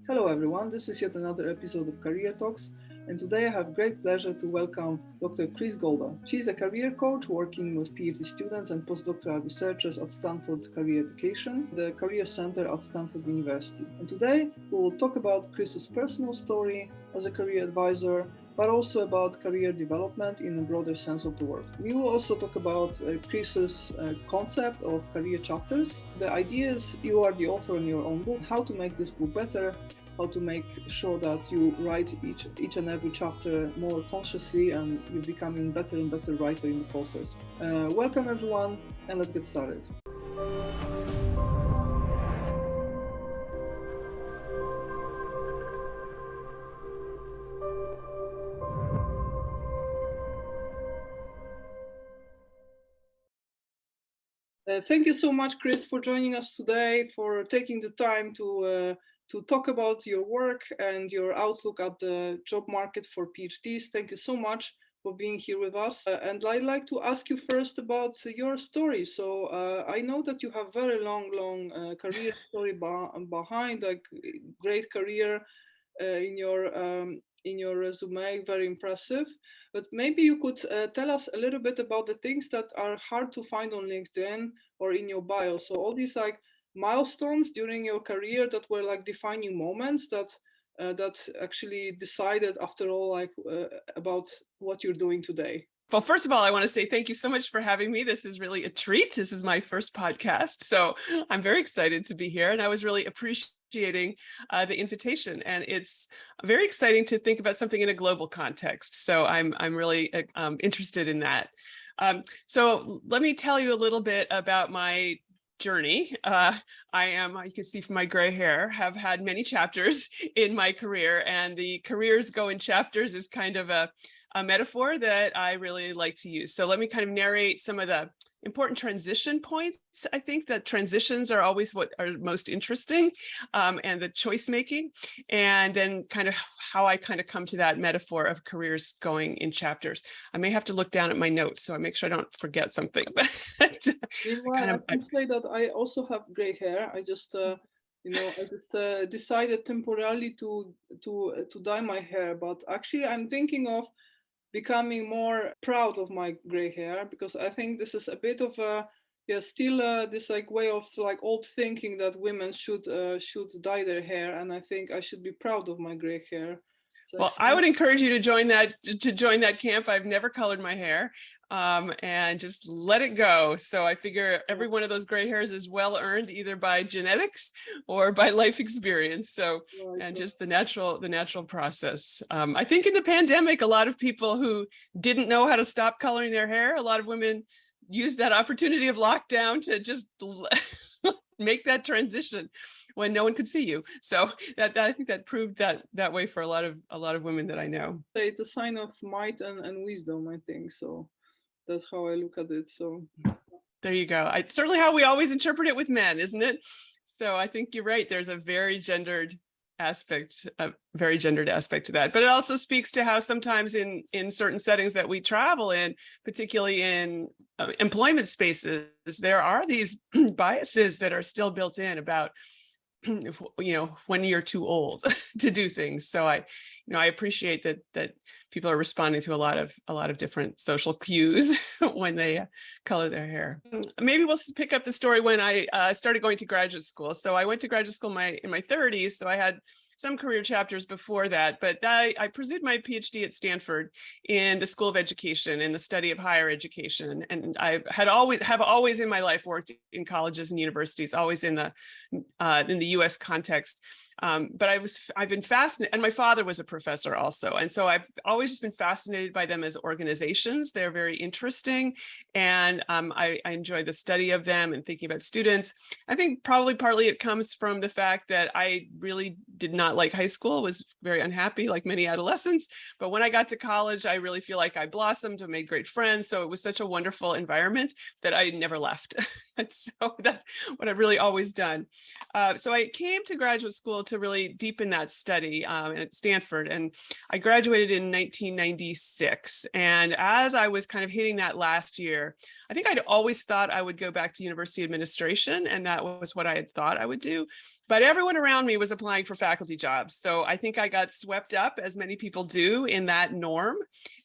Hello everyone, this is yet another episode of Career Talks, and today I have great pleasure to welcome Dr. Chris Golde. She is a career coach working with PhD students and postdoctoral researchers at Stanford Career Education, the Career Center at Stanford University. And today we will talk about Chris's personal story as a career advisor, but also about career development in a broader sense of the word. We will also talk about Chris's concept of career chapters. The idea is you are the author in your own book, how to make this book better, how to make sure that you write each and every chapter more consciously and you're becoming better and better writer in the process. Welcome everyone, and let's get started. Thank you so much, Chris, for joining us today, for taking the time to talk about your work and your outlook at the job market for PhDs. Thank you so much for being here with us. And I'd like to ask you first about your story. So I know that you have very long career story behind, like great career in your resume, very impressive. But maybe you could tell us a little bit about the things that are hard to find on LinkedIn or in your bio. So all these like milestones during your career that were like defining moments that actually decided after all like about what you're doing today. Well, first of all, I want to say thank you so much for having me. This is really a treat. This is my first podcast, so I'm very excited to be here, and I was really appreciating the invitation. And it's very exciting to think about something in a global context. So I'm really interested in that. So let me tell you a little bit about my journey. I am, you can see from my gray hair, have had many chapters in my career, and the careers go in chapters is kind of a metaphor that I really like to use. So let me kind of narrate some of the important transition points. I think that transitions are always what are most interesting, and the choice making, and then kind of how I kind of come to that metaphor of careers going in chapters. I may have to look down at my notes so I make sure I don't forget something. But I can say that I also have gray hair. I just decided temporarily to dye my hair, but actually I'm thinking of becoming more proud of my gray hair, because I think this is a bit of a still this like way of like old thinking that women should dye their hair, and I think I should be proud of my gray hair. So well, I would encourage you to join that camp. I've never colored my hair, and just let it go. So I figure every one of those gray hairs is well earned, either by genetics or by life experience. So, and just the natural process. I think in the pandemic, a lot of people who didn't know how to stop coloring their hair, a lot of women used that opportunity of lockdown to just make that transition when no one could see you. So that I think that proved that way for a lot of women that I know. It's a sign of might and wisdom, I think. So that's how I look at it. So there you go. It's certainly how we always interpret it with men, isn't it? So I think you're right. There's a very gendered aspect to that. But it also speaks to how sometimes in certain settings that we travel in, particularly in employment spaces, there are these biases that are still built in about when you're too old to do things. So I appreciate that people are responding to a lot of different social cues when they color their hair. Maybe we'll pick up the story when I started going to graduate school. So I went to graduate school in my 30s. So I had some career chapters before that, but I pursued my PhD at Stanford in the School of Education, in the study of higher education. And I have always in my life worked in colleges and universities, always in the US context. But I've been fascinated, and my father was a professor also. And so I've always just been fascinated by them as organizations. They're very interesting. And I enjoy the study of them and thinking about students. I think probably partly it comes from the fact that I really did not like high school, was very unhappy like many adolescents. But when I got to college, I really feel like I blossomed and made great friends. So it was such a wonderful environment that I never left. And so that's what I've really always done. So I came to graduate school to really deepen that study at Stanford. And I graduated in 1996. And as I was kind of hitting that last year, I think I'd always thought I would go back to university administration, and that was what I had thought I would do. But everyone around me was applying for faculty jobs. So I think I got swept up, as many people do, in that norm.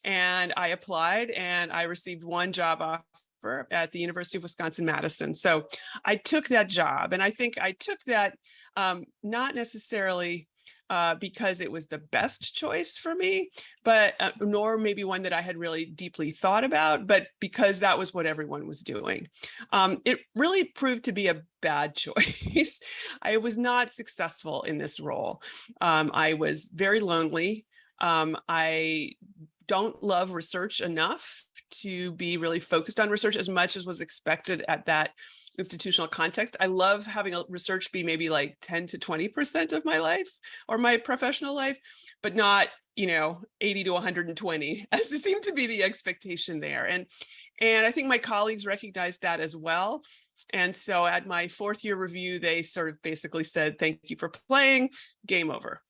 And I applied and I received one job offer at the University of Wisconsin-Madison. So I took that job, and I think I took that not necessarily because it was the best choice for me, but nor maybe one that I had really deeply thought about, but because that was what everyone was doing. It really proved to be a bad choice. I was not successful in this role. I was very lonely. I don't love research enough to be really focused on research as much as was expected at that institutional context. I love having research be maybe like 10 to 20% of my life or my professional life, but not, 80 to 120, as it seemed to be the expectation there. And I think my colleagues recognized that as well. And so at my fourth year review, they sort of basically said, thank you for playing, game over.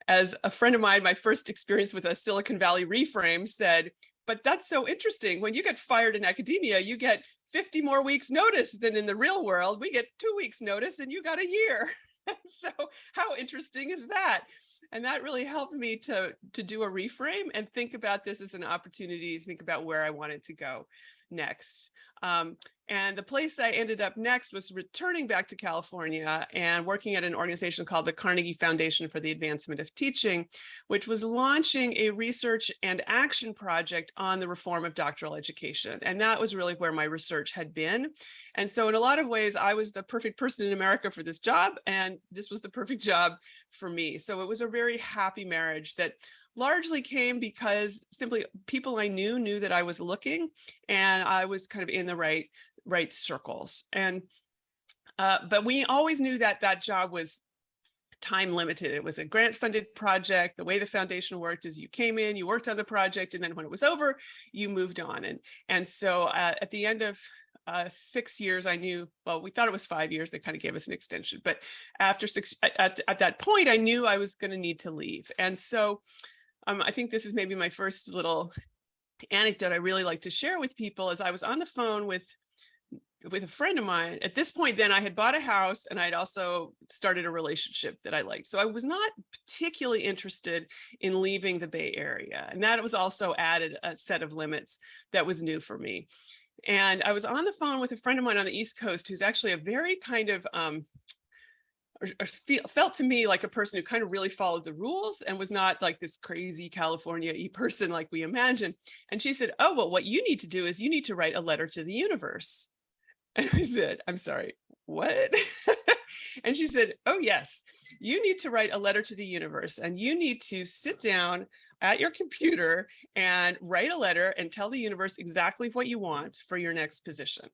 As a friend of mine, my first experience with a Silicon Valley reframe said, but that's so interesting. When you get fired in academia, you get 50 more weeks notice than in the real world. We get 2 weeks notice and you got a year. So how interesting is that? And that really helped me to do a reframe and think about this as an opportunity to think about where I wanted to go next. And the place I ended up next was returning back to California and working at an organization called the Carnegie Foundation for the Advancement of Teaching, which was launching a research and action project on the reform of doctoral education. And that was really where my research had been. And so in a lot of ways, I was the perfect person in America for this job, and this was the perfect job for me. So it was a very happy marriage that largely came because simply people I knew that I was looking, and I was kind of in the right circles. And but we always knew that that job was time limited. It was a grant funded project. The way the foundation worked is you came in, you worked on the project, and then when it was over, you moved on. And so at the end of 6 years, I knew, well, we thought it was 5 years. They kind of gave us an extension, but after at that point, I knew I was going to need to leave. And so I think this is maybe my first little anecdote I really like to share with people. Is I was on the phone with a friend of mine. At this point, then I had bought a house and I'd also started a relationship that I liked. So I was not particularly interested in leaving the Bay Area. And that was also added a set of limits that was new for me. And I was on the phone with a friend of mine on the East Coast who's actually a very kind of felt to me like a person who kind of really followed the rules and was not like this crazy California-y person like we imagine. And she said, oh, well, what you need to do is you need to write a letter to the universe. And I said, I'm sorry, what? And she said, oh, yes, you need to write a letter to the universe, and you need to sit down at your computer and write a letter and tell the universe exactly what you want for your next position.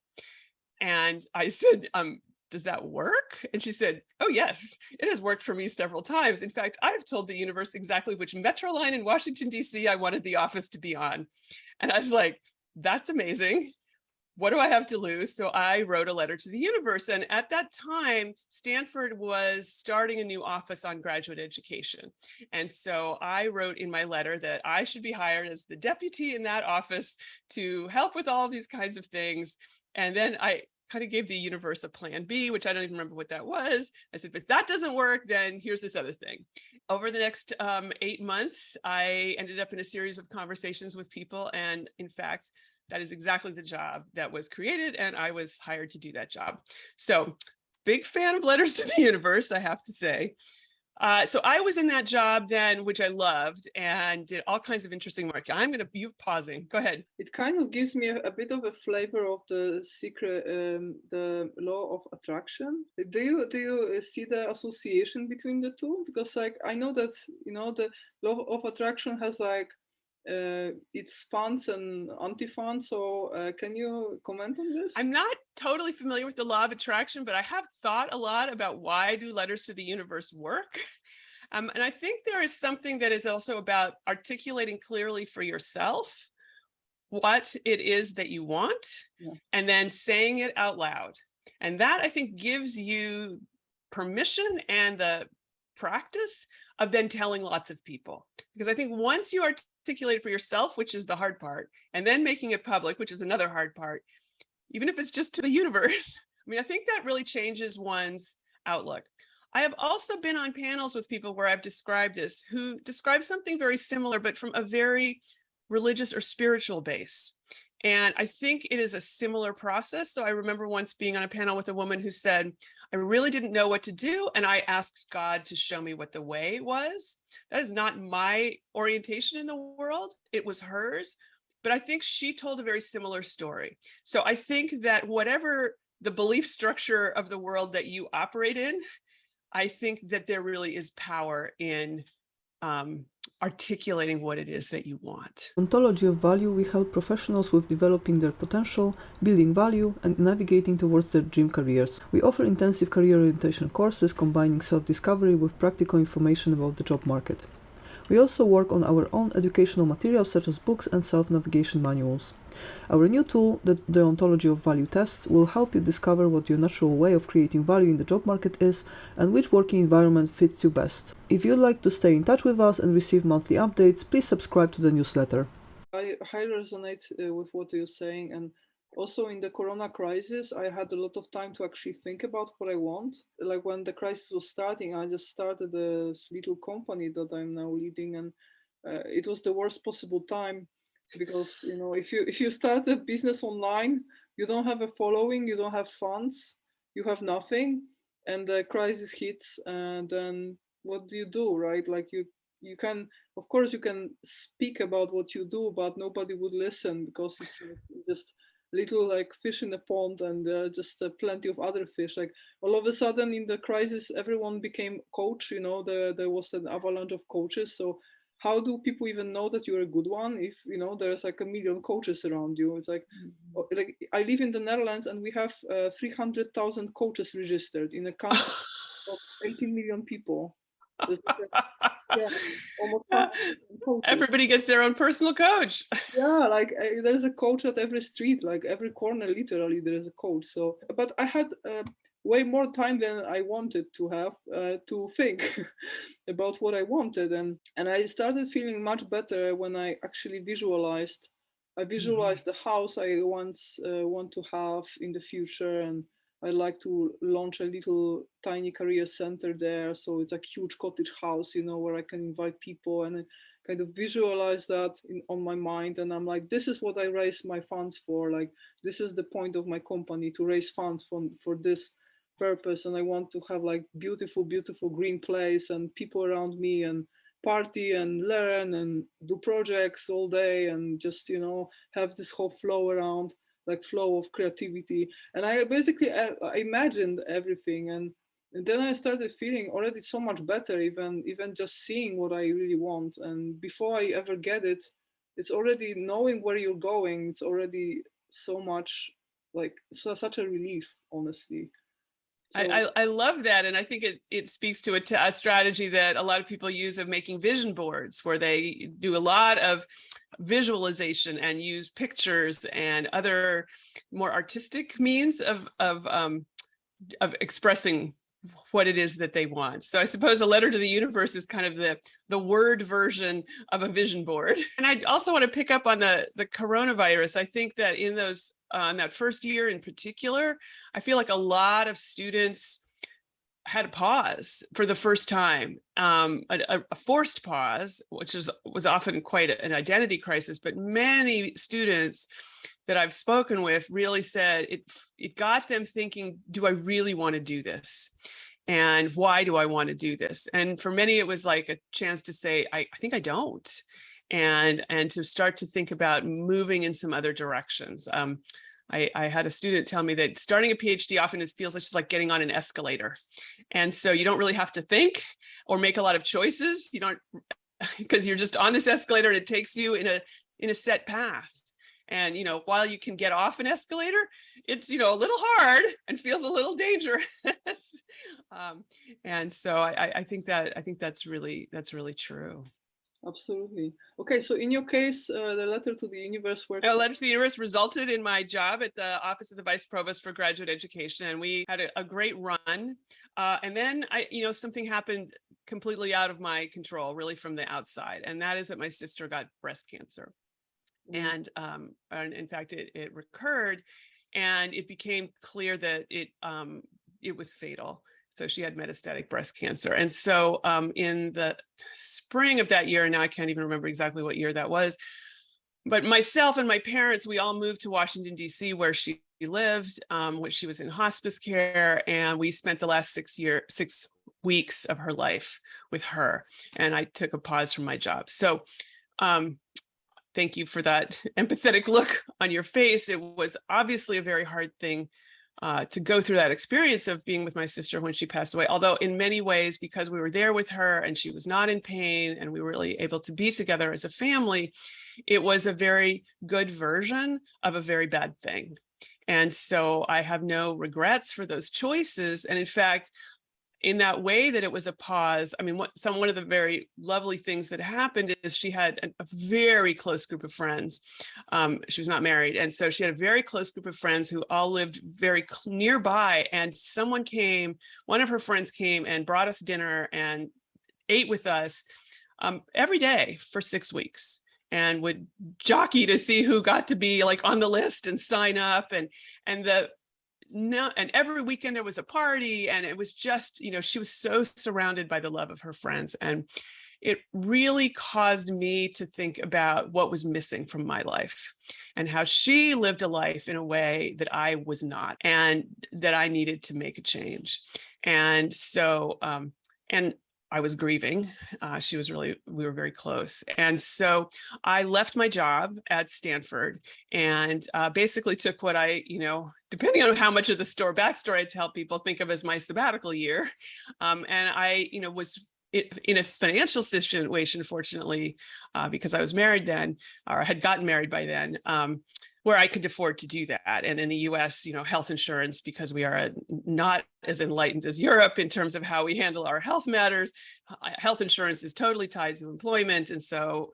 And I said, does that work? And she said, oh, yes, it has worked for me several times. In fact, I've told the universe exactly which metro line in Washington, D.C. I wanted the office to be on. And I was like, that's amazing. What do I have to lose? So I wrote a letter to the universe. And at that time, Stanford was starting a new office on graduate education. And so I wrote in my letter that I should be hired as the deputy in that office to help with all of these kinds of things. And then I kind of gave the universe a plan B, which I don't even remember what that was. I said, but if that doesn't work, then here's this other thing. Over the next 8 months, I ended up in a series of conversations with people. And in fact, that is exactly the job that was created, and I was hired to do that job. So big fan of letters to the universe, I have to say. So I was in that job then, which I loved, and did all kinds of interesting work. You pausing, go ahead. It kind of gives me a bit of a flavor of the secret, the law of attraction. Do you see the association between the two? Because like, I know that, the law of attraction has like, its fans and anti-fans. So can you comment on this? I'm not totally familiar with the law of attraction, but I have thought a lot about why do letters to the universe work? And I think there is something that is also about articulating clearly for yourself what it is that you want, and then saying it out loud. And that, I think, gives you permission and the practice of then telling lots of people. Because I think once you articulate it for yourself, which is the hard part, and then making it public, which is another hard part, even if it's just to the universe, I mean, I think that really changes one's outlook. I have also been on panels with people where I've described this, who describe something very similar, but from a very religious or spiritual base. And I think it is a similar process. So I remember once being on a panel with a woman who said, I really didn't know what to do. And I asked God to show me what the way was. That is not my orientation in the world. It was hers. But I think she told a very similar story. So I think that whatever the belief structure of the world that you operate in, I think that there really is power in articulating what it is that you want. Ontology of value, we help professionals with developing their potential, building value, and navigating towards their dream careers. We offer intensive career orientation courses combining self-discovery with practical information about the job market. We also work on our own educational materials such as books and self-navigation manuals. Our new tool, the Ontology of Value test, will help you discover what your natural way of creating value in the job market is and which working environment fits you best. If you'd like to stay in touch with us and receive monthly updates, please subscribe to the newsletter. I highly resonate with what you're saying, and also in the Corona crisis, I had a lot of time to actually think about what I want. Like when the crisis was starting, I just started a little company that I'm now leading, and it was the worst possible time because if you start a business online, you don't have a following, you don't have funds, you have nothing, and the crisis hits, and then what do, right? Like you can, of course, you can speak about what you do, but nobody would listen because it's just little like fish in a pond, and just plenty of other fish. Like all of a sudden in the crisis, everyone became coach. There was an avalanche of coaches. So how do people even know that you're a good one if there's like a million coaches around you? It's like I live in the Netherlands, and we have 300,000 coaches registered in a country of 18 million people. Yeah, almost everybody gets their own personal coach. Yeah, like there's a coach at every street, like every corner, literally there's a coach. So, but I had way more time than I wanted to have to think about what I wanted, and I started feeling much better when I actually visualized. I visualized the house I want to have in the future, and I like to launch a little tiny career center there. So it's a huge cottage house, where I can invite people, and I kind of visualize that on my mind. And I'm like, this is what I raise my funds for. Like, this is the point of my company, to raise funds for this purpose. And I want to have like beautiful, beautiful green place and people around me, and party and learn and do projects all day, and just, have this whole flow around, like flow of creativity. And I basically I imagined everything, and then I started feeling already so much better, even just seeing what I really want. And before I ever get it, it's already knowing where you're going. It's already so much, like such a relief, honestly. So, I love that. And I think it speaks to a strategy that a lot of people use of making vision boards, where they do a lot of visualization and use pictures and other more artistic means of expressing what it is that they want. So I suppose a letter to the universe is kind of the word version of a vision board. And I also want to pick up on the coronavirus. I think that in those that first year in particular, I feel like a lot of students had a pause for the first time, a forced pause, which was often quite an identity crisis. But many students that I've spoken with really said it got them thinking, do I really want to do this? And why do I want to do this? And for many, it was like a chance to say, I think I don't. And to start to think about moving in some other directions. I had a student tell me that starting a PhD often feels just like getting on an escalator. And so you don't really have to think or make a lot of choices. You don't, because you're just on this escalator and it takes you in a set path. And, while you can get off an escalator, it's, a little hard and feels a little dangerous. And so I think that's really true. Absolutely. Okay, so in your case, the letter to the universe worked. A letter to the universe resulted in my job at the Office of the Vice Provost for Graduate Education, and we had a great run. And then something happened completely out of my control, really from the outside. And that is that my sister got breast cancer. And in fact, it recurred, and it became clear that it was fatal. So she had metastatic breast cancer. And so in the spring of that year, and now I can't even remember exactly what year that was, but myself and my parents, we all moved to Washington, D.C., where she lived, when she was in hospice care. And we spent the last 6 weeks of her life with her. And I took a pause from my job. So thank you for that empathetic look on your face. It was obviously a very hard thing to go through that experience of being with my sister when she passed away. Although in many ways, because we were there with her and she was not in pain and we were really able to be together as a family, it was a very good version of a very bad thing. And so I have no regrets for those choices. And in fact, in that way that it was a pause, I mean, one of the very lovely things that happened is she had a very close group of friends. She was not married. And so she had a very close group of friends who all lived very nearby. And one of her friends came and brought us dinner and ate with us every day for 6 weeks, and would jockey to see who got to be like on the list and sign up. And every weekend there was a party, and it was just, she was so surrounded by the love of her friends. And it really caused me to think about what was missing from my life and how she lived a life in a way that I was not, and that I needed to make a change. And so, and I was grieving. We were very close. And so I left my job at Stanford and basically took what I, depending on how much of the backstory I tell people, think of as my sabbatical year. And I, was in a financial situation, fortunately, because I was married then, or had gotten married by then, where I could afford to do that. And in the US, health insurance, because we are not as enlightened as Europe in terms of how we handle our health matters, health insurance is totally tied to employment. And so,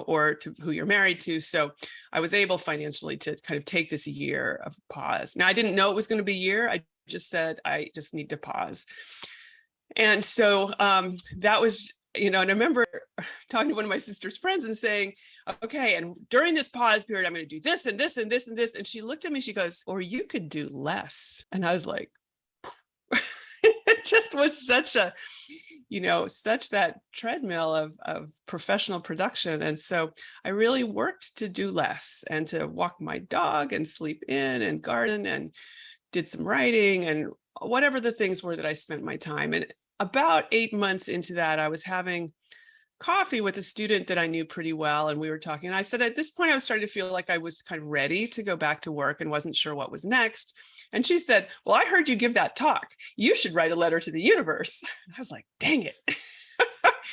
or to who you're married to. So I was able financially to kind of take this year of pause. Now, I didn't know it was going to be a year. I just said, I just need to pause. And so that was, and I remember talking to one of my sister's friends and saying, okay, and during this pause period, I'm going to do this and this and this and this. And she looked at me, she goes, or you could do less. And I was like, it just was such a, such that treadmill of professional production. And so I really worked to do less and to walk my dog and sleep in and garden and did some writing and whatever the things were that I spent my time. And about 8 months into that, I was having coffee with a student that I knew pretty well. And we were talking. And I said, at this point, I was starting to feel like I was kind of ready to go back to work and wasn't sure what was next. And she said, well, I heard you give that talk. You should write a letter to the universe. And I was like, dang it.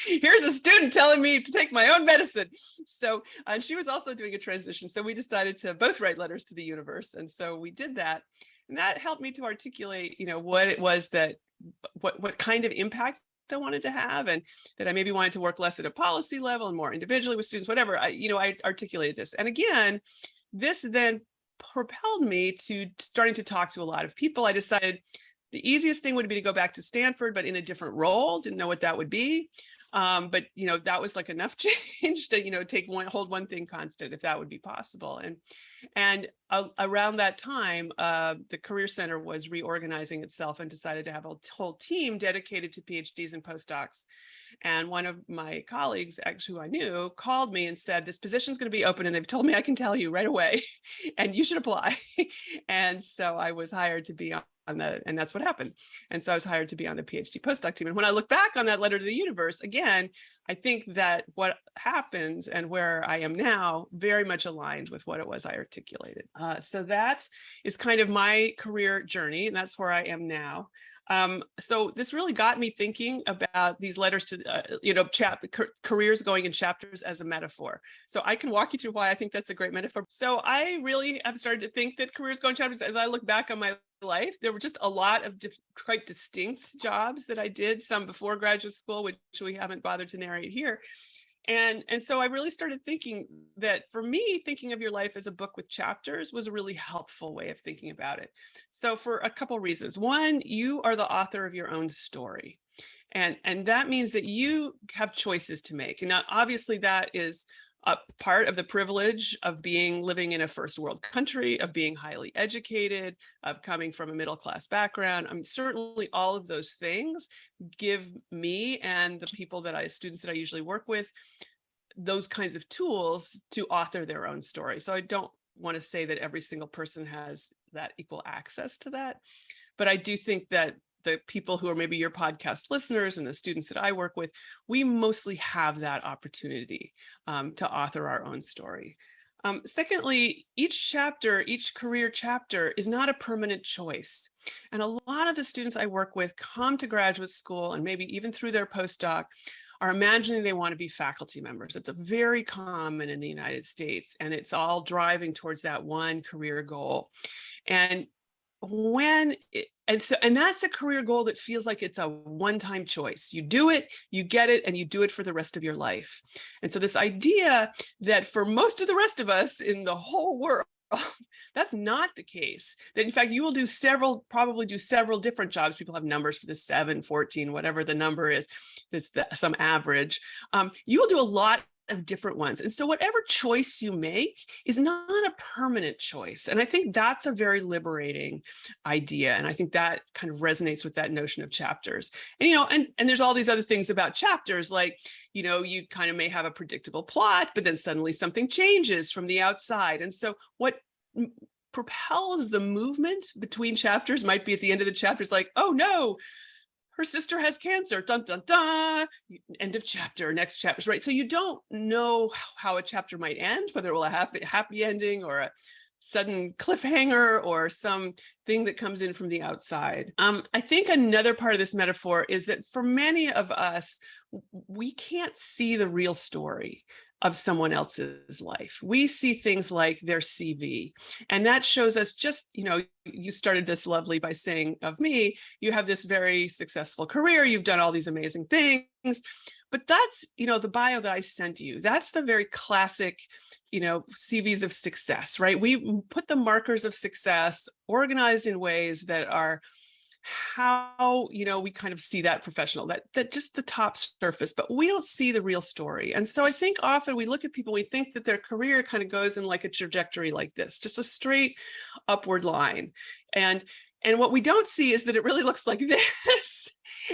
Here's a student telling me to take my own medicine. So, and she was also doing a transition. So we decided to both write letters to the universe. And so we did that. And that helped me to articulate, what it was that, what kind of impact I wanted to have, and that I maybe wanted to work less at a policy level and more individually with students, whatever. I articulated this. And again, this then propelled me to starting to talk to a lot of people. I decided the easiest thing would be to go back to Stanford, but in a different role. Didn't know what that would be. But that was like enough change to hold one thing constant, if that would be possible. And around that time, the Career Center was reorganizing itself and decided to have a whole team dedicated to PhDs and postdocs. And one of my colleagues, actually who I knew, called me and said, this position is going to be open and they've told me I can tell you right away and you should apply. And so I was hired to be and that's what happened. And so I was hired to be on the PhD postdoc team. And when I look back on that letter to the universe, again, I think that what happened and where I am now very much aligned with what it was I articulated. So that is kind of my career journey, and that's where I am now. So this really got me thinking about these letters to, careers going in chapters as a metaphor. So I can walk you through why I think that's a great metaphor. So I really have started to think that careers go in chapters. As I look back on my life, there were just a lot of quite distinct jobs that I did, some before graduate school, which we haven't bothered to narrate here. And so I really started thinking that for me, thinking of your life as a book with chapters was a really helpful way of thinking about it. So for a couple reasons. One, you are the author of your own story. And that means that you have choices to make. And now, obviously, that is a part of the privilege of living in a first world country, of being highly educated, of coming from a middle-class background. I mean, certainly all of those things give me and the students that I usually work with, those kinds of tools to author their own story. So I don't want to say that every single person has that equal access to that, but I do think that the people who are maybe your podcast listeners and the students that I work with, we mostly have that opportunity to author our own story. Secondly, each career chapter is not a permanent choice. And a lot of the students I work with come to graduate school and maybe even through their postdoc are imagining they want to be faculty members. It's a very common in the United States, and it's all driving towards that one career goal. And that's a career goal that feels like it's a one-time choice. You do it, you get it, and you do it for the rest of your life. And so this idea that for most of the rest of us in the whole world, that's not the case. That in fact, you will probably do several different jobs. People have numbers for the 7, 14, whatever the number is, it's some average. You will do a lot of different ones. And so whatever choice you make is not a permanent choice. And I think that's a very liberating idea. And I think that kind of resonates with that notion of chapters. And, and there's all these other things about chapters, like, you kind of may have a predictable plot, but then suddenly something changes from the outside. And so what propels the movement between chapters might be at the end of the chapter, it's like, oh no, her sister has cancer, dun, dun, dun, end of chapter, next chapter, right? So you don't know how a chapter might end, whether it will have a happy ending or a sudden cliffhanger or something that comes in from the outside. I think another part of this metaphor is that for many of us, we can't see the real story of someone else's life. We see things like their CV, and that shows us just, you started this lovely by saying of me, you have this very successful career, you've done all these amazing things, but that's, the bio that I sent you, that's the very classic, CVs of success, right? We put the markers of success organized in ways that are how we kind of see that professional, that just the top surface, but we don't see the real story. And so I think often we look at people, we think that their career kind of goes in like a trajectory like this, just a straight upward line. And what we don't see is that it really looks like this.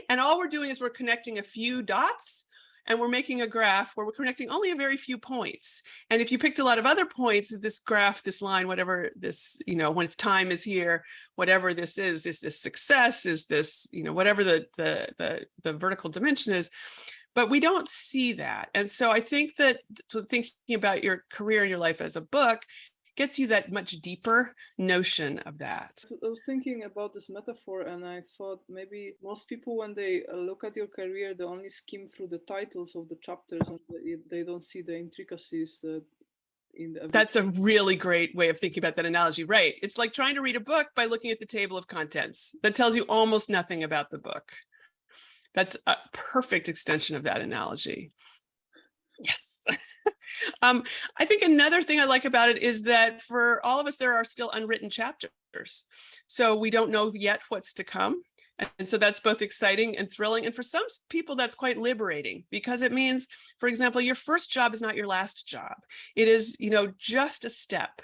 And all we're doing is we're connecting a few dots, and we're making a graph where we're connecting only a very few points. And if you picked a lot of other points, this graph, this line, whatever this, when time is here, whatever this is this success, is this, whatever the vertical dimension is, but we don't see that. And so I think that thinking about your career and your life as a book gets you that much deeper notion of that. I was thinking about this metaphor, and I thought maybe most people, when they look at your career, they only skim through the titles of the chapters, and they don't see the intricacies That's a really great way of thinking about that analogy, right? It's like trying to read a book by looking at the table of contents. That tells you almost nothing about the book. That's a perfect extension of that analogy. Yes. I think another thing I like about it is that for all of us, there are still unwritten chapters. So we don't know yet what's to come. And so that's both exciting and thrilling. And for some people, that's quite liberating, because it means, for example, your first job is not your last job. It is, just a step.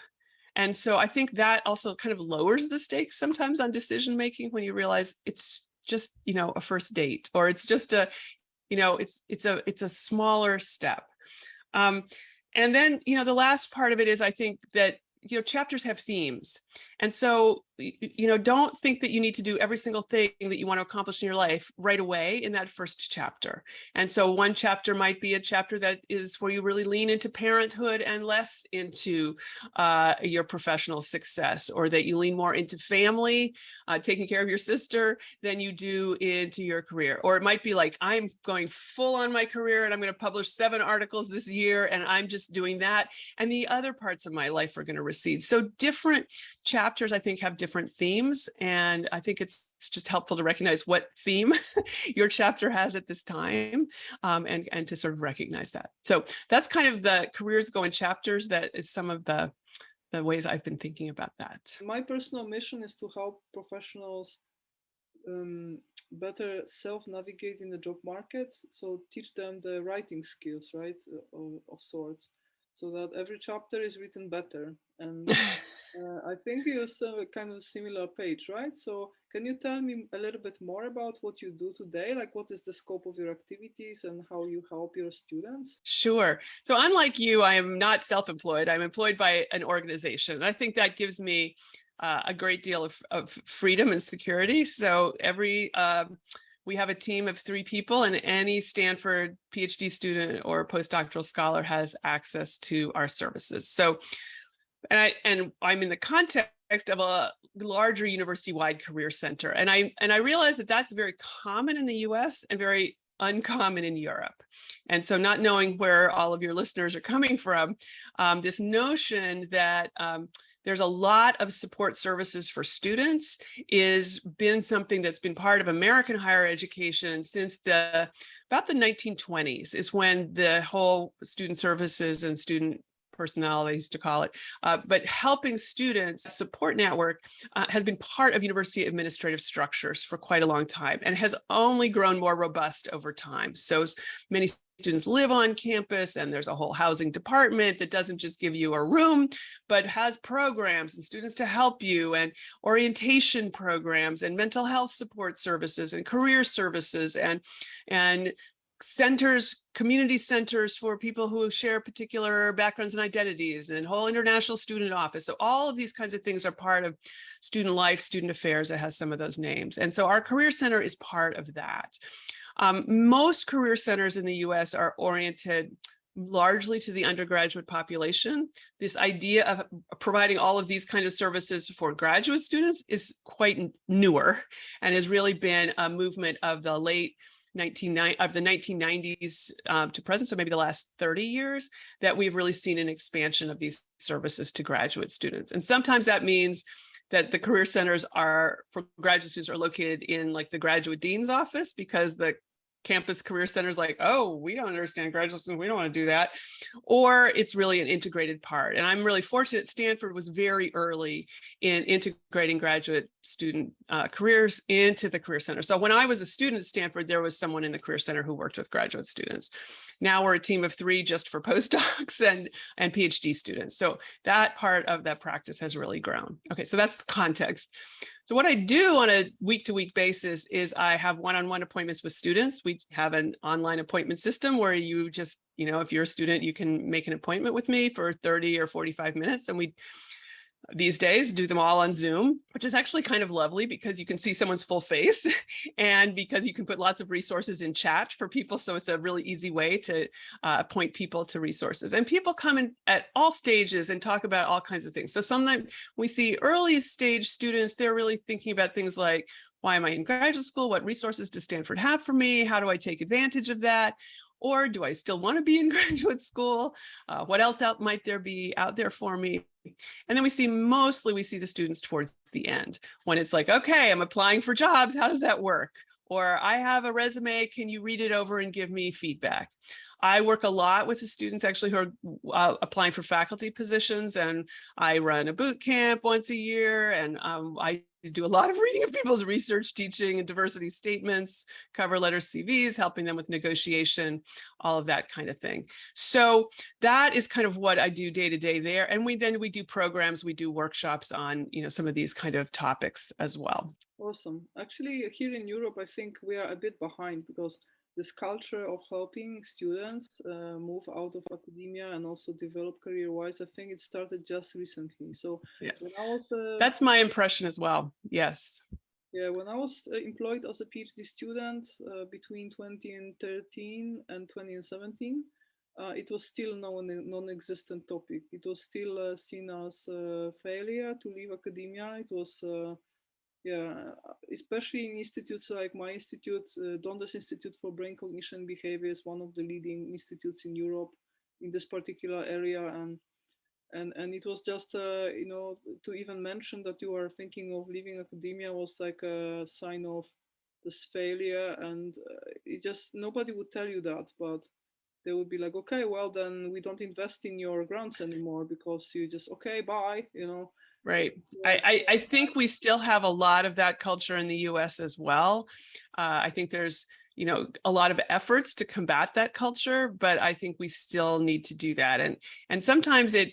And so I think that also kind of lowers the stakes sometimes on decision making when you realize it's just, a first date, or it's just it's a smaller step. And then, the last part of it is, I think that, chapters have themes. And so, don't think that you need to do every single thing that you want to accomplish in your life right away in that first chapter. And so one chapter might be a chapter that is where you really lean into parenthood and less into your professional success, or that you lean more into family, taking care of your sister, than you do into your career. Or it might be like, I'm going full on my career and I'm going to publish 7 articles this year, and I'm just doing that. And the other parts of my life are going to recede. So different chapters, I think, have different themes. And I think it's just helpful to recognize what theme your chapter has at this time, and to sort of recognize that. So that's kind of the careers go in chapters. That is some of the ways I've been thinking about that. My personal mission is to help professionals better self-navigate in the job market. So teach them the writing skills, right, of sorts, so that every chapter is written better. And I think you use a kind of similar page, right? So can you tell me a little bit more about what you do today? Like, what is the scope of your activities and how you help your students? Sure. So unlike you, I am not self-employed. I'm employed by an organization. And I think that gives me a great deal of freedom and security. So we have a team of 3 people, and any Stanford PhD student or postdoctoral scholar has access to our services. So, and I'm in the context of a larger university-wide career center, and I realize that that's very common in the U.S. and very uncommon in Europe. And so, not knowing where all of your listeners are coming from, this notion that there's a lot of support services for students is been something that's been part of American higher education since about the 1920s, is when the whole student services and student personnel, they used to call it, but helping students support network has been part of university administrative structures for quite a long time and has only grown more robust over time. So many students live on campus, and there's a whole housing department that doesn't just give you a room, but has programs and students to help you, and orientation programs and mental health support services and career services and centers, community centers for people who share particular backgrounds and identities, and whole international student office. So all of these kinds of things are part of student life, student affairs. That has some of those names. And so our career center is part of that. Most career centers in the US are oriented largely to the undergraduate population. This idea of providing all of these kinds of services for graduate students is quite newer, and has really been a movement of the late 1990s to present, so maybe the last 30 years, that we've really seen an expansion of these services to graduate students. And sometimes that means that the career centers for graduate students are located in like the graduate dean's office, because the campus career centers like, oh, we don't understand graduate students, we don't want to do that. Or it's really an integrated part. And I'm really fortunate Stanford was very early in integrating graduate student careers into the career center. So when I was a student at Stanford, there was someone in the career center who worked with graduate students. Now we're a team of 3 just for postdocs and PhD students. So that part of that practice has really grown. Okay, so that's the context. So what I do on a week-to-week basis is I have one-on-one appointments with students. We have an online appointment system where you just, if you're a student, you can make an appointment with me for 30 or 45 minutes. And we, these days, do them all on Zoom, which is actually kind of lovely because you can see someone's full face and because you can put lots of resources in chat for people. So it's a really easy way to point people to resources. And people come in at all stages and talk about all kinds of things. So sometimes we see early stage students, they're really thinking about things like, why am I in graduate school? What resources does Stanford have for me? How do I take advantage of that? Or do I still want to be in graduate school? What else might there be out there for me? And then we see the students towards the end, when it's like, okay, I'm applying for jobs. How does that work? Or I have a resume. Can you read it over and give me feedback? I work a lot with the students actually who are applying for faculty positions, and I run a boot camp once a year, and I do a lot of reading of people's research, teaching, and diversity statements, cover letters, CVs, helping them with negotiation, all of that kind of thing. So that is kind of what I do day to day there. And we do programs, we do workshops on, some of these kind of topics as well. Awesome. Actually, here in Europe, I think we are a bit behind, because this culture of helping students move out of academia and also develop career-wise, I think it started just recently. So yeah, when I was, that's my impression as well. Yes. Yeah, when I was employed as a PhD student between 2013 and 2017, it was still non-existent topic. It was still seen as a failure to leave academia. It was especially in institutes like my institute, Donder's Institute for Brain Cognition and Behavior is one of the leading institutes in Europe in this particular area, and it was just to even mention that you are thinking of leaving academia was like a sign of this failure, and it just, nobody would tell you that, but they would be like, okay, well then we don't invest in your grants anymore because you just, okay, bye, Right. Yeah. I think we still have a lot of that culture in the US as well. I think there's, a lot of efforts to combat that culture, but I think we still need to do that. And sometimes one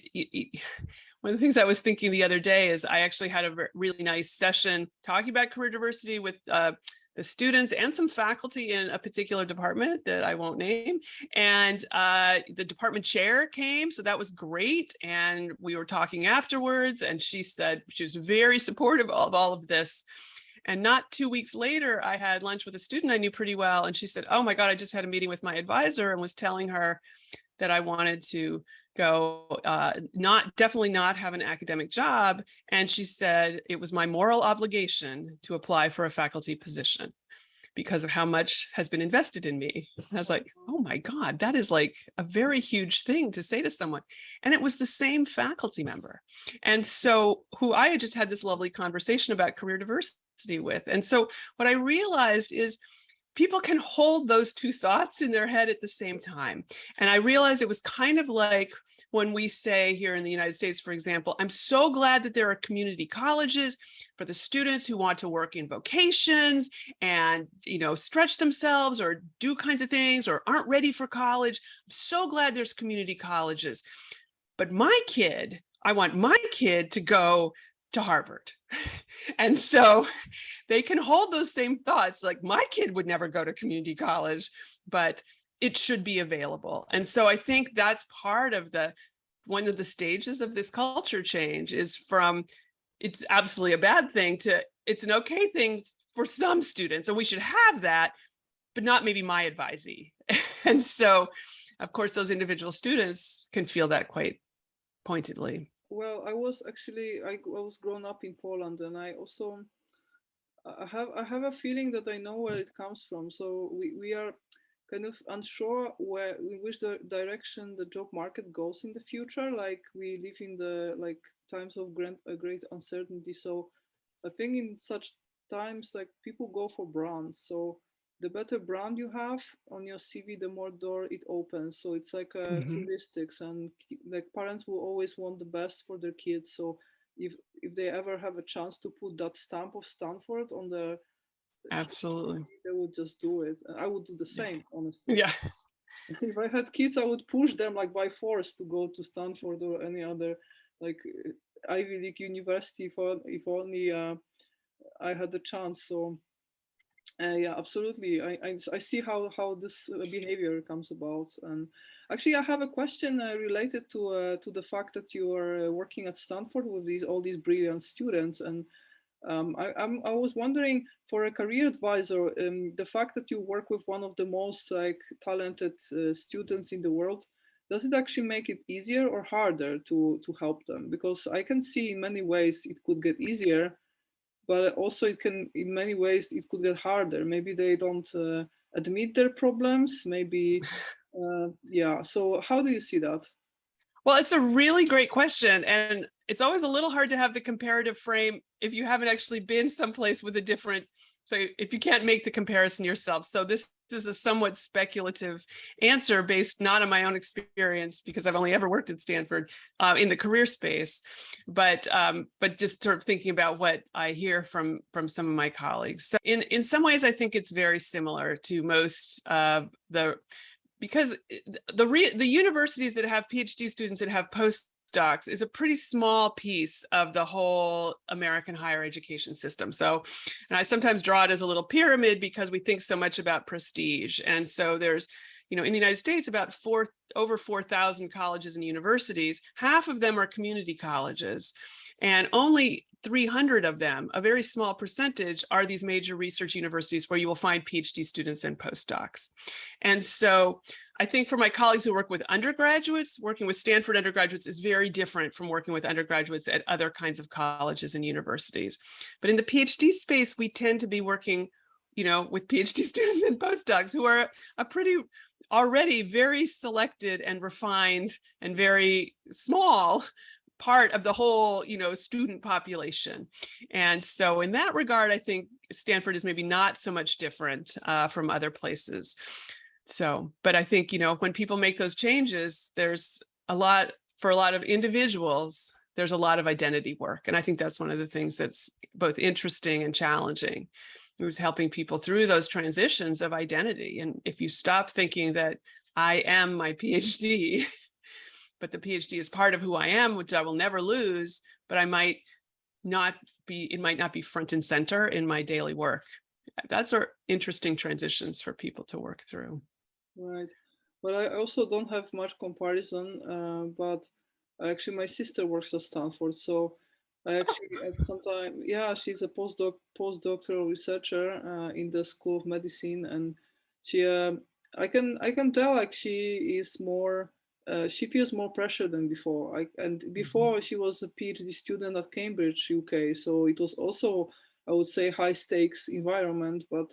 of the things I was thinking the other day is I actually had a really nice session talking about career diversity with the students and some faculty in a particular department that I won't name. And the department chair came, so that was great. And we were talking afterwards, and she said she was very supportive of all of this. And not 2 weeks later, I had lunch with a student I knew pretty well. And she said, oh my God, I just had a meeting with my advisor and was telling her that I wanted to go, definitely not have an academic job. And she said it was my moral obligation to apply for a faculty position because of how much has been invested in me. And I was like, oh my God, that is like a very huge thing to say to someone. And it was the same faculty member. And so who I had just had this lovely conversation about career diversity with. And so what I realized is people can hold those two thoughts in their head at the same time. And I realized it was kind of like when we say here in the United States, for example, I'm so glad that there are community colleges for the students who want to work in vocations and, stretch themselves or do kinds of things or aren't ready for college. I'm so glad there's community colleges. But I want my kid to go to Harvard. And so they can hold those same thoughts, like my kid would never go to community college, but it should be available. And so I think that's part of one of the stages of this culture change is from it's absolutely a bad thing to it's an okay thing for some students. And we should have that, but not maybe my advisee. And so, of course, those individual students can feel that quite pointedly. Well, I was grown up in Poland, and I also I have a feeling that I know where it comes from. So we are kind of unsure in which direction the job market goes in the future. Like we live in the times of great uncertainty. So I think in such times, like people go for brands. So the better brand you have on your CV, the more door it opens. So it's like a heuristics, and like parents will always want the best for their kids. So if they ever have a chance to put that stamp of Stanford on the absolutely, they would just do it. I would do the same, honestly. Yeah. If I had kids, I would push them like by force to go to Stanford or any other like Ivy League university if only I had the chance. So yeah, absolutely. I see how this behavior comes about. And actually, I have a question related to the fact that you are working at Stanford with all these brilliant students. And I was wondering, for a career advisor, the fact that you work with one of the most talented students in the world, does it actually make it easier or harder to help them? Because I can see in many ways it could get easier, but also in many ways it could get harder. Maybe they don't admit their problems, maybe, yeah. So how do you see that? Well, it's a really great question. And it's always a little hard to have the comparative frame if you haven't actually been someplace with a different, so if you can't make the comparison yourself. So this is a somewhat speculative answer based not on my own experience, because I've only ever worked at Stanford in the career space, but just sort of thinking about what I hear from some of my colleagues. So in some ways, I think it's very similar to most because the universities that have PhD students that have postdocs is a pretty small piece of the whole American higher education system. So, and I sometimes draw it as a little pyramid because we think so much about prestige. And so there's, in the United States, about over 4,000 colleges and universities. Half of them are community colleges, and only 300 of them, a very small percentage, are these major research universities where you will find PhD students and postdocs. And so I think for my colleagues who work with undergraduates, working with Stanford undergraduates is very different from working with undergraduates at other kinds of colleges and universities. But in the PhD space, we tend to be working, with PhD students and postdocs who are a pretty already very selected and refined and very small part of the whole, student population. And so in that regard, I think Stanford is maybe not so much different from other places. So, but I think, when people make those changes, there's for a lot of individuals, there's a lot of identity work. And I think that's one of the things that's both interesting and challenging. It was helping people through those transitions of identity. And if you stop thinking that I am my PhD, but the PhD is part of who I am, which I will never lose, but it might not be front and center in my daily work. That's our interesting transitions for people to work through. Right. Well, I also don't have much comparison, but actually my sister works at Stanford, so I actually at some time, yeah, she's a postdoctoral researcher in the School of Medicine, and she, I can tell like she is more, she feels more pressure than before. And before she was a PhD student at Cambridge, UK, so it was also, I would say, high stakes environment, but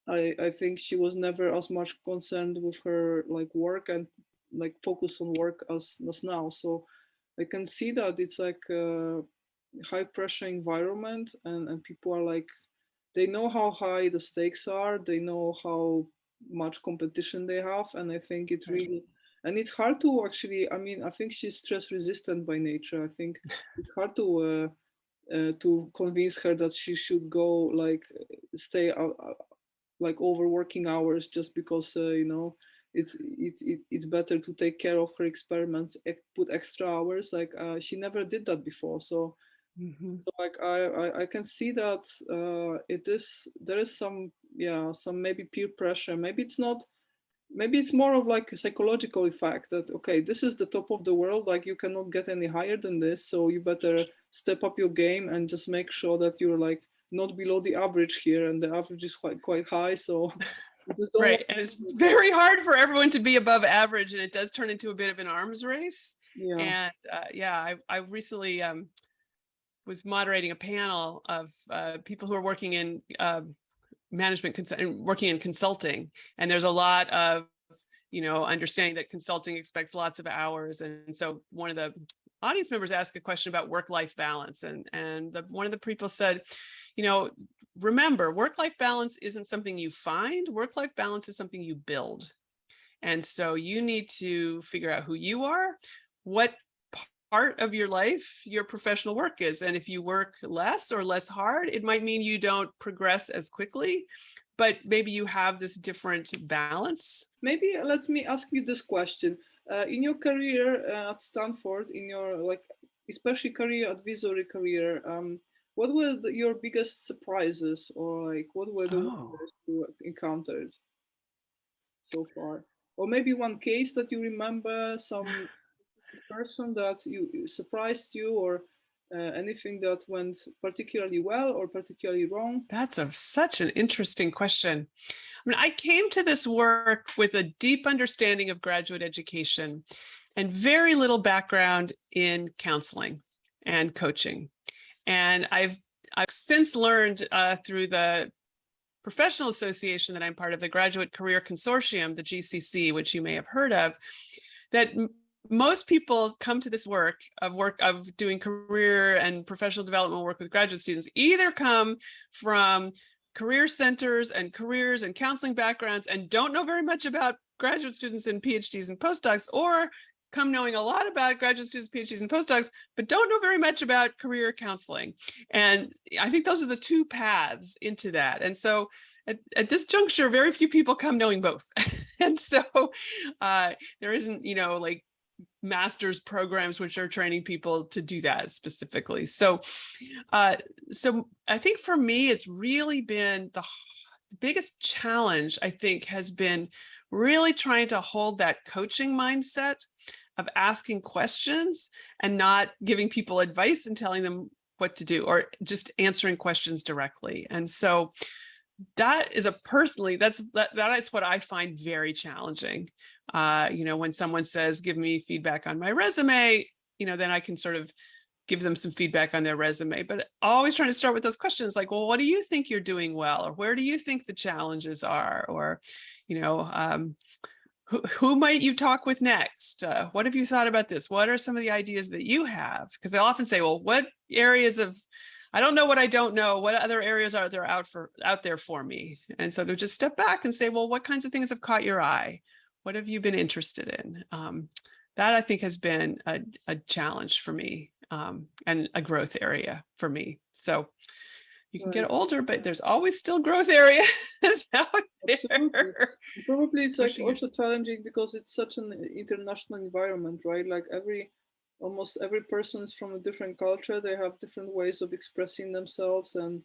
I think she was never as much concerned with her like work and like focus on work as now. So I can see that it's like a high pressure environment, and people are like, they know how high the stakes are, they know how much competition they have, and I think it really, and it's hard to actually, I mean, I think she's stress resistant by nature. I think it's hard to convince her that she should go like stay out like over working hours just because you know, it's better to take care of her experiments, put extra hours. Like she never did that before, so, so like I can see that there is some, yeah, some maybe peer pressure. Maybe it's not, maybe it's more of like a psychological effect that, okay, this is the top of the world, like you cannot get any higher than this, so you better step up your game and just make sure that you're like not below the average here, and the average is quite high, so right. And it's very hard for everyone to be above average, and it does turn into a bit of an arms race. Yeah. And yeah, I recently was moderating a panel of people who are working in management working in consulting, and there's a lot of, you know, understanding that consulting expects lots of hours. And so one of the audience members asked a question about work-life balance, and one of the people said, you know, remember, work-life balance isn't something you find. Work-life balance is something you build. And so you need to figure out who you are, what part of your life your professional work is. And if you work less or less hard, it might mean you don't progress as quickly, but maybe you have this different balance. Maybe let me ask you this question. In your career at Stanford, in your like, especially career advisory career, what were your biggest surprises, or like what were the worst you encountered so far? Or maybe one case that you remember, some person that you surprised you, or anything that went particularly well or particularly wrong? That's such an interesting question. I mean, I came to this work with a deep understanding of graduate education and very little background in counseling and coaching. And I've since learned through the professional association that I'm part of, the Graduate Career Consortium, the GCC, which you may have heard of, that most people come to this work of doing career and professional development work with graduate students, either come from career centers and careers and counseling backgrounds and don't know very much about graduate students and PhDs and postdocs, or come knowing a lot about graduate students, PhDs, and postdocs, but don't know very much about career counseling. And I think those are the two paths into that. And so at this juncture, very few people come knowing both. And so there isn't, you know, like master's programs which are training people to do that specifically. So so I think for me, it's really been the biggest challenge, I think, has been really trying to hold that coaching mindset of asking questions and not giving people advice and telling them what to do, or just answering questions directly. And so that is that is what I find very challenging. You know, when someone says, give me feedback on my resume, you know, then I can sort of give them some feedback on their resume, but always trying to start with those questions like, well, what do you think you're doing well? Or where do you think the challenges are? Or, you know, who might you talk with next? What have you thought about this? What are some of the ideas that you have? Because they often say, well, what areas of, I don't know what I don't know. What other areas are there out there for me? And so to just step back and say, well, what kinds of things have caught your eye? What have you been interested in? That I think has been a challenge for me. and a growth area for me. So you can Right. get older, but there's always still growth areas out Absolutely. there. Probably it's like Pushing also challenging because it's such an international environment, right? Like almost every person is from a different culture. They have different ways of expressing themselves, and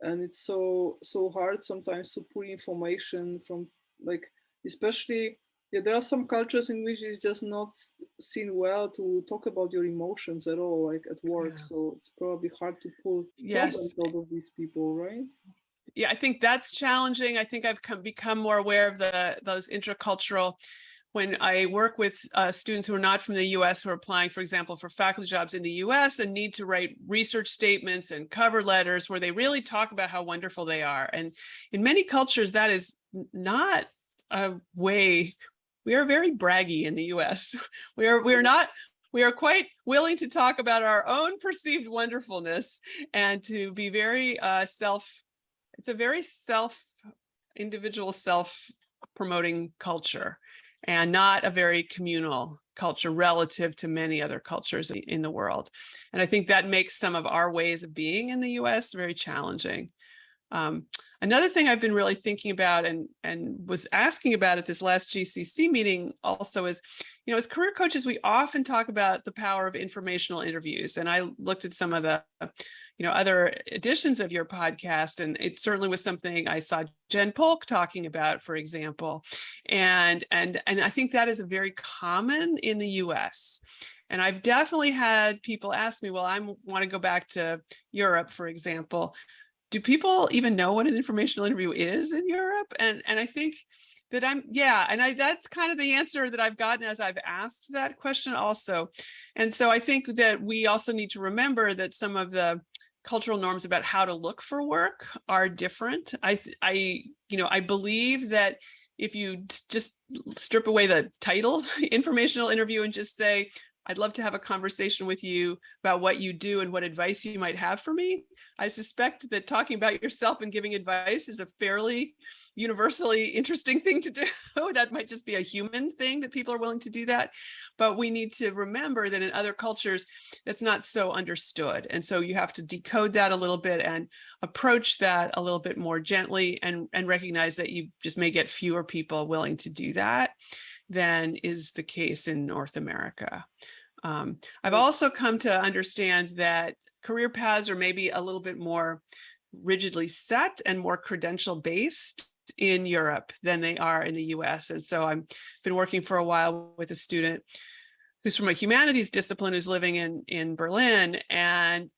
it's so hard sometimes to pull information from, like, especially, yeah, there are some cultures in which it's just not seen well to talk about your emotions at all, like at work. Yeah. So it's probably hard to pull Yes. problems out of these people, right? Yeah, I think that's challenging. I think I've become more aware of those intercultural. When I work with students who are not from the US who are applying, for example, for faculty jobs in the US and need to write research statements and cover letters where they really talk about how wonderful they are. And in many cultures, that is not a way. We are very braggy in the US. We are quite willing to talk about our own perceived wonderfulness and to be very it's a very individual self-promoting culture, and not a very communal culture relative to many other cultures in the world. And I think that makes some of our ways of being in the US very challenging. Another thing I've been really thinking about and was asking about at this last GCC meeting also is, as career coaches, we often talk about the power of informational interviews. And I looked at some of the other editions of your podcast, and it certainly was something I saw Jen Polk talking about, for example. And I think that is very common in the US. And I've definitely had people ask me, well, I want to go back to Europe, for example. Do people even know what an informational interview is in Europe? And I think that that's kind of the answer that I've gotten as I've asked that question also. And so I think that we also need to remember that some of the cultural norms about how to look for work are different. I believe that if you just strip away the title, informational interview, and just say, I'd love to have a conversation with you about what you do and what advice you might have for me, I suspect that talking about yourself and giving advice is a fairly universally interesting thing to do. That might just be a human thing that people are willing to do that. But we need to remember that in other cultures, that's not so understood. And so you have to decode that a little bit and approach that a little bit more gently, and recognize that you just may get fewer people willing to do that than is the case in North America. I've also come to understand that career paths are maybe a little bit more rigidly set and more credential based in Europe than they are in the US. And so I've been working for a while with a student who's from a humanities discipline who's living in Berlin, and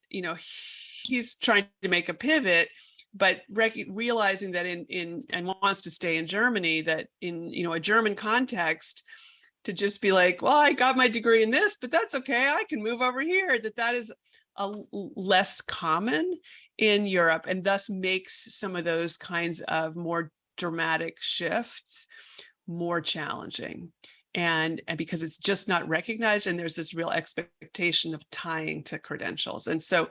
he's trying to make a pivot, but realizing that and wants to stay in Germany, that in a German context, to just be like, well, I got my degree in this, but that's okay, I can move over here, that is a less common in Europe, and thus makes some of those kinds of more dramatic shifts more challenging. And because it's just not recognized, and there's this real expectation of tying to credentials. And so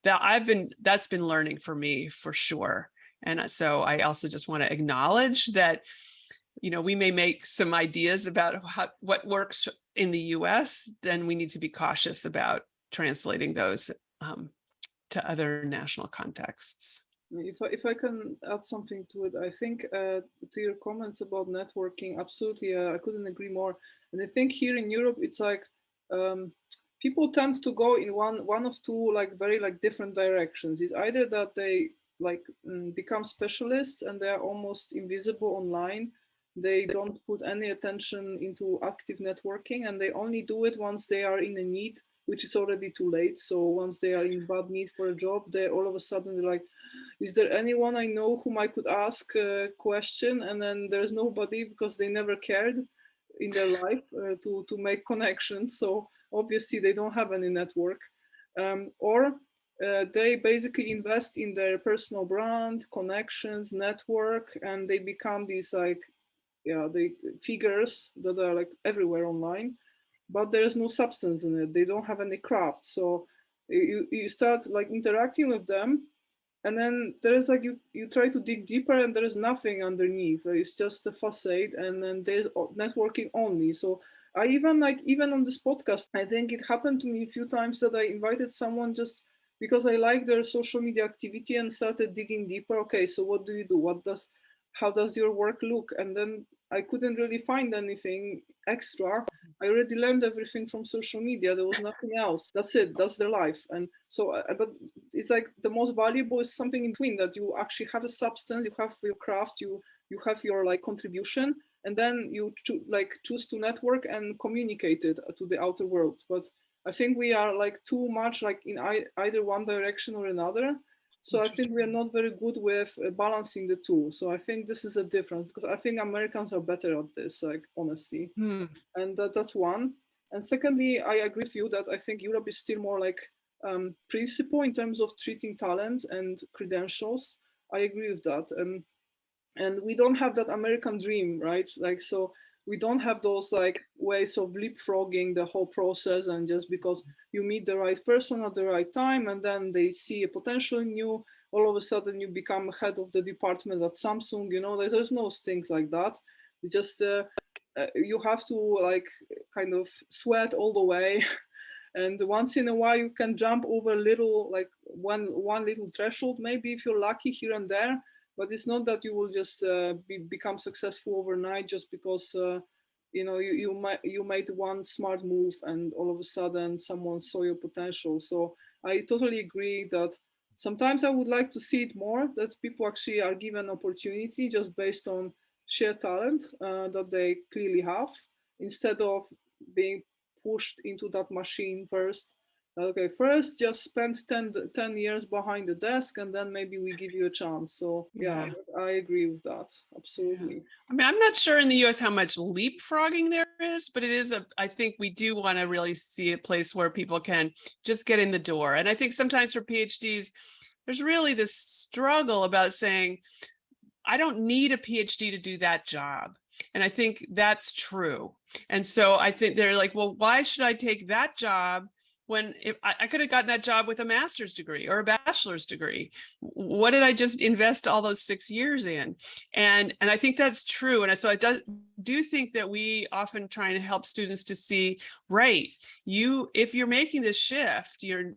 that's been learning for me for sure. And so I also just want to acknowledge that, we may make some ideas about what works in the US, then we need to be cautious about translating those to other national contexts. If I can add something to it, I think to your comments about networking, absolutely, I couldn't agree more. And I think here in Europe, it's like people tend to go in one of two very different directions. It's either that they become specialists and they are almost invisible online. They don't put any attention into active networking, and they only do it once they are in a need, which is already too late. So once they are in bad need for a job, they all of a sudden they're like, is there anyone I know whom I could ask a question? And then there's nobody, because they never cared in their life to make connections. So obviously they don't have any network. Or they basically invest in their personal brand, connections, network, and they become these the figures that are everywhere online, but there's no substance in it. They don't have any craft. So you start interacting with them, and then there is like you try to dig deeper and there is nothing underneath. It's just a facade, and then there's networking only. So I even on this podcast, I think it happened to me a few times that I invited someone just because I like their social media activity and started digging deeper. Okay, so what do you do? How does your work look? And then I couldn't really find anything extra. I already learned everything from social media. There was nothing else. That's it. That's their life. And so, but it's like the most valuable is something in between, that you actually have a substance, you have your craft, you have your like contribution, and then you choose to network and communicate it to the outer world. But I think we are like too much like in either one direction or another. So I think we are not very good with balancing the two. So I think this is a difference, because I think Americans are better at this, like honestly. And that's one. And secondly, I agree with you that I think Europe is still more like principle in terms of treating talent and credentials. I agree with that. And we don't have that American dream, right? Like, so we don't have those like ways of leapfrogging the whole process, and just because you meet the right person at the right time and then they see a potential in you, all of a sudden you become head of the department at Samsung. Like, there's no things like that. You just you have to like kind of sweat all the way. And once in a while you can jump over little, like one little threshold, maybe if you're lucky here and there. But it's not that you will just become successful overnight just because you made one smart move and all of a sudden someone saw your potential. So I totally agree that sometimes I would like to see it more, that people actually are given opportunity just based on sheer talent that they clearly have, instead of being pushed into that machine first. Okay, first just spend 10 years behind the desk and then maybe we give you a chance. So yeah, I agree with that. Absolutely. Yeah. I mean, I'm not sure in the US how much leapfrogging there is, but it is I think we do want to really see a place where people can just get in the door. And I think sometimes for PhDs, there's really this struggle about saying, I don't need a PhD to do that job. And I think that's true. And so I think they're like, well, why should I take that job when if I could have gotten that job with a master's degree or a bachelor's degree? What did I just invest all those 6 years in? And I think that's true. And so I do think that we often try to help students to see, right, if you're making this shift, you're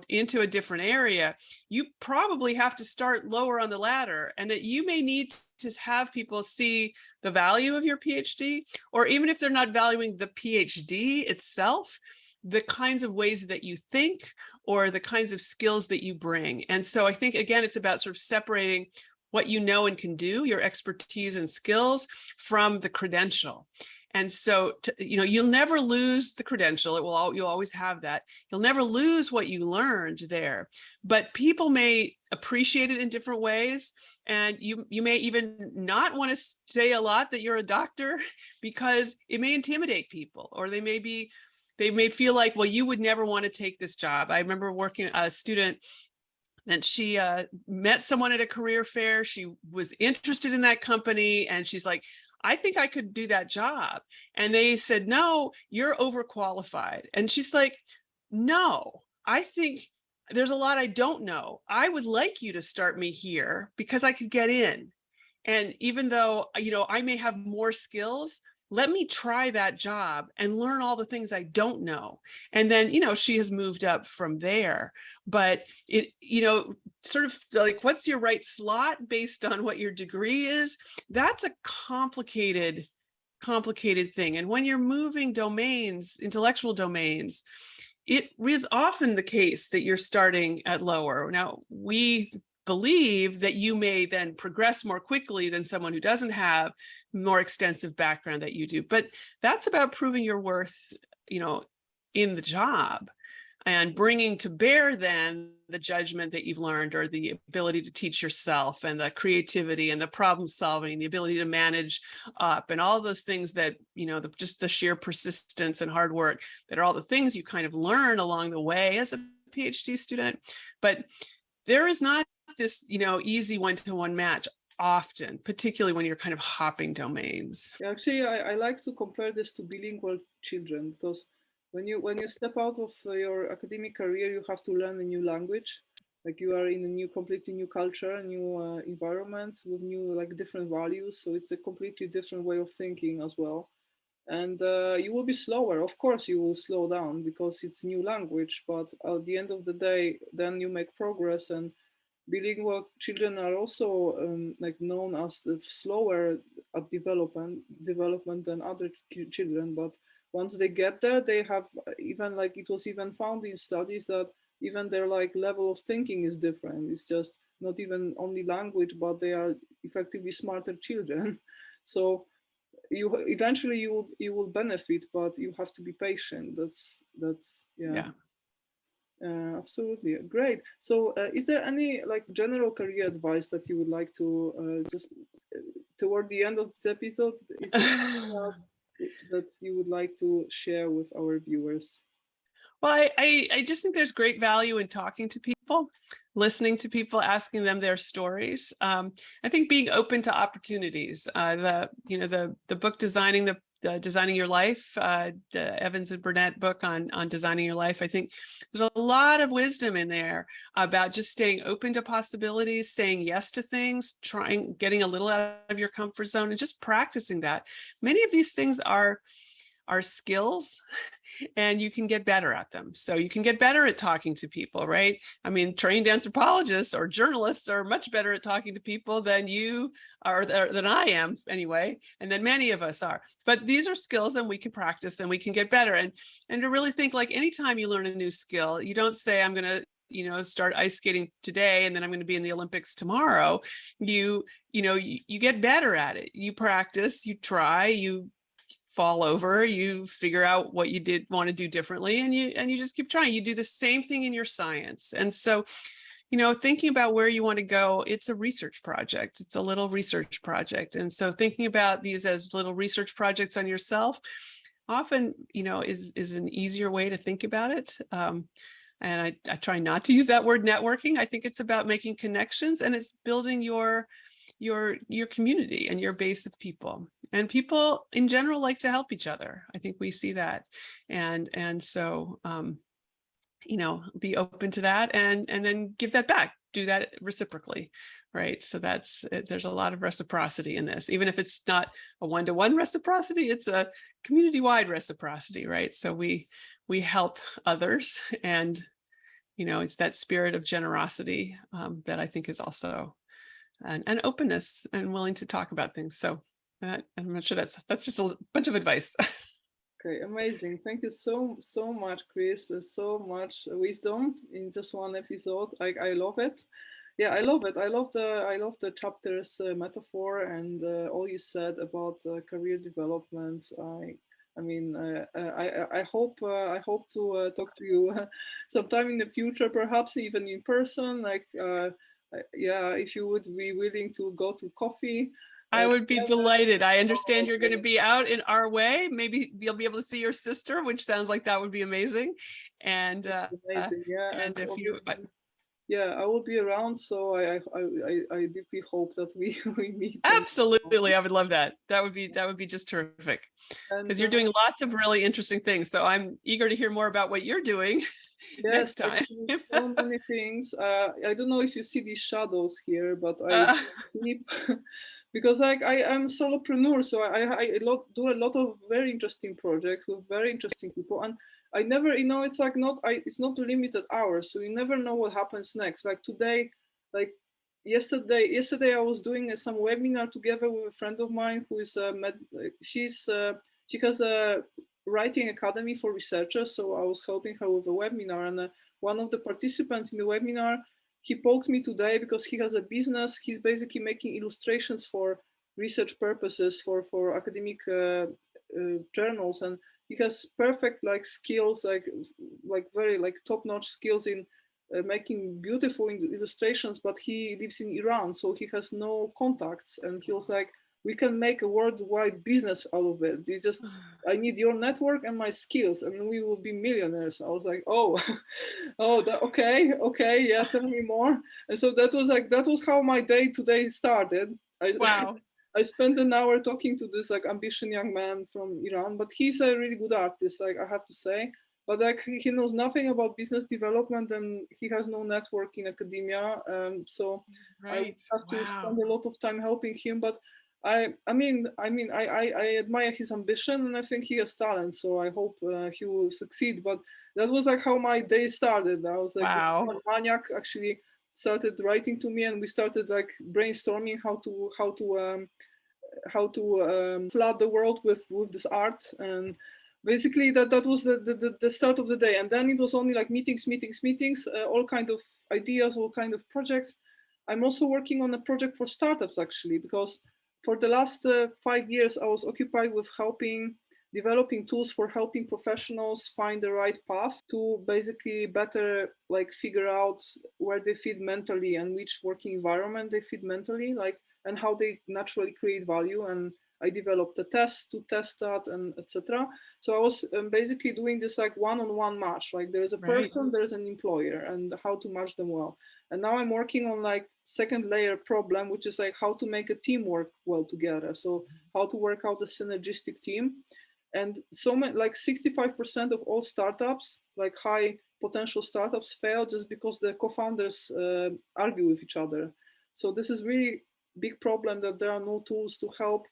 into a different area, you probably have to start lower on the ladder, and that you may need to have people see the value of your PhD, or even if they're not valuing the PhD itself, the kinds of ways that you think or the kinds of skills that you bring. And so I think, again, it's about sort of separating what you know and can do, your expertise and skills, from the credential. And so, you'll never lose the credential. You'll always have that. You'll never lose what you learned there, but people may appreciate it in different ways. And you may even not want to say a lot that you're a doctor because it may intimidate people, or they may feel like, well, you would never want to take this job. I remember working a student, and she met someone at a career fair. She was interested in that company, and she's like, I think I could do that job. And they said, no, you're overqualified. And she's like, no, I think there's a lot I don't know. I would like you to start me here because I could get in. And even though, I may have more skills, let me try that job and learn all the things I don't know. And then, she has moved up from there. But it, sort of like, what's your right slot based on what your degree is? That's a complicated thing. And when you're moving domains, intellectual domains, it is often the case that you're starting at lower. Now, we believe that you may then progress more quickly than someone who doesn't have more extensive background that you do. But that's about proving your worth, in the job, and bringing to bear then the judgment that you've learned, or the ability to teach yourself, and the creativity and the problem solving, the ability to manage up, and all those things that, just the sheer persistence and hard work, that are all the things you kind of learn along the way as a PhD student. But there is not this, easy one-to-one match often, particularly when you're kind of hopping domains. Yeah, actually, I like to compare this to bilingual children, because when you step out of your academic career, you have to learn a new language. like you are in a new, completely new culture, a new environment with new, like different values. So it's a completely different way of thinking as well. And you will be slower. Of course, you will slow down because it's new language. But at the end of the day, then you make progress. And bilingual children are also like known as the slower at development than other children. But once they get there, they have even, like, it was even found in studies that even their like level of thinking is different. It's just not even only language, but they are effectively smarter children. So you eventually you will benefit, but you have to be patient. That's yeah. Absolutely great. So is there any like general career advice that you would like to just toward the end of this episode, is there anything else that you would like to share with our viewers? Well, I just think there's great value in talking to people, listening to people, asking them their stories. I think being open to opportunities. The book Designing Designing Your Life, the Evans and Burnett book on designing your life. I think there's a lot of wisdom in there about just staying open to possibilities, saying yes to things, getting a little out of your comfort zone, and just practicing that. Many of these things are skills, and you can get better at them. So you can get better at talking to people, right? I mean, trained anthropologists or journalists are much better at talking to people than you are, than I am anyway, and then many of us are. But these are skills, and we can practice and we can get better. And to really think, like, anytime you learn a new skill, you don't say, I'm going to start ice skating today and then I'm going to be in the Olympics tomorrow. You get better at it. You practice, you try, you fall over, you figure out what you want to do differently, and you just keep trying. You do the same thing in your science. And so, thinking about where you want to go, it's a research project. It's a little research project. And so thinking about these as little research projects on yourself often, is an easier way to think about it. And I try not to use that word networking. I think it's about making connections, and it's building your community and your base of people. And people in general like to help each other. I think we see that. And so, be open to that, and then give that back, do that reciprocally, right? So there's a lot of reciprocity in this, even if it's not a one-to-one reciprocity, it's a community-wide reciprocity, right? So we help others, and, it's that spirit of generosity that I think is also an openness and willing to talk about things. So I'm not sure that's just a bunch of advice. Okay, amazing. Thank you so much, Chris. There's so much wisdom in just one episode. I love it. Yeah, I love it. I love the chapter's metaphor and all you said about career development. I hope to talk to you sometime in the future, perhaps even in person. If you would be willing to go to coffee. I would be delighted. I understand you're going to be out in our way. Maybe you'll be able to see your sister, which sounds like that would be amazing. And amazing, yeah. And if you, I will be around. So I deeply hope that we meet. Absolutely, I would love that. That would be just terrific, because you're doing lots of really interesting things. So I'm eager to hear more about what you're doing. Yes, next time. So many things. I don't know if you see these shadows here, but I sleep because I'm a solopreneur, so I do a lot of very interesting projects with very interesting people, and I never, it's like it's not a limited hours, so you never know what happens next. Like today, like yesterday I was doing some webinar together with a friend of mine who is she has a writing academy for researchers, so I was helping her with a webinar, and one of the participants in the webinar, he poked me today because he has a business. He's basically making illustrations for research purposes for academic journals, and he has perfect skills, like very top-notch skills in making beautiful illustrations, but he lives in Iran, so he has no contacts, and he was like, we can make a worldwide business out of it. It's just, I need your network and my skills, and we will be millionaires. I was like, okay, yeah, tell me more. And so that was how my day today started. Wow. I spent an hour talking to this ambitious young man from Iran, but he's a really good artist, I have to say. but like he knows nothing about business development and he has no network in academia. So I have to spend a lot of time helping him. But I admire his ambition and I think he has talent. So I hope he will succeed. But that was like how my day started. I was like, wow. Maniac actually started writing to me, and we started like brainstorming how to flood the world with this art. And basically that was the start of the day. And then it was only like meetings, all kind of ideas, all kind of projects. I'm also working on a project for startups actually, because for the last 5 years I was occupied with developing tools for helping professionals find the right path to basically better like figure out where they fit mentally and which working environment they fit mentally, like, and how they naturally create value. And I developed a test to test that, and etc. So I was basically doing this like one-on-one match, like there's a person, there's an employer, and how to match them well. And now I'm working on like second layer problem, which is like how to make a team work well together. So how to work out a synergistic team. And so many, like 65% of all startups, like high potential startups, fail just because the co-founders argue with each other. So this is really big problem, that there are no tools to help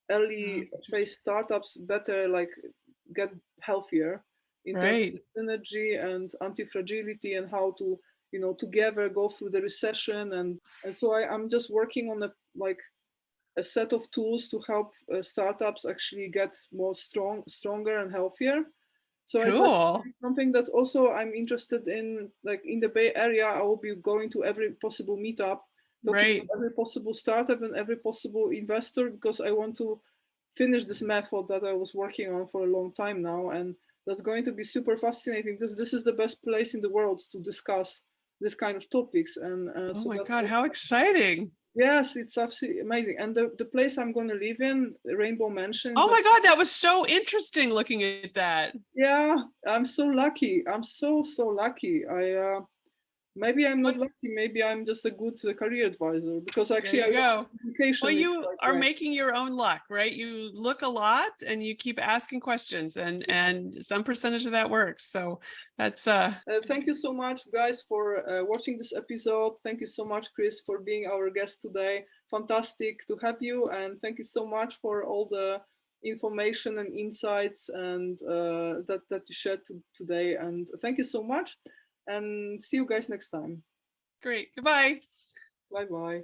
early phase startups better like get healthier in terms of synergy and anti-fragility, and how to, you know, together go through the recession. And so I'm just working on a set of tools to help startups actually get more stronger and healthier. So cool. It's something that also I'm interested in. Like in the Bay Area, I will be going to every possible meetup, talking to every possible startup and every possible investor, because I want to finish this method that I was working on for a long time now. And that's going to be super fascinating, because this is the best place in the world to discuss this kind of topics. And oh my God, how exciting. Yes, it's absolutely amazing. And the place I'm going to live in, Rainbow Mansion. Oh my God, that was so interesting looking at that. Yeah, I'm so lucky. I'm so lucky. Maybe I'm not lucky. Maybe I'm just a good career advisor, because actually there you go. Well, you are making your own luck, right? You look a lot and you keep asking questions, and some percentage of that works. So that's thank you so much, guys, for watching this episode. Thank you so much, Chris, for being our guest today. Fantastic to have you, and thank you so much for all the information and insights and that you shared today. And thank you so much, and see you guys next time. Great. Goodbye. Bye-bye.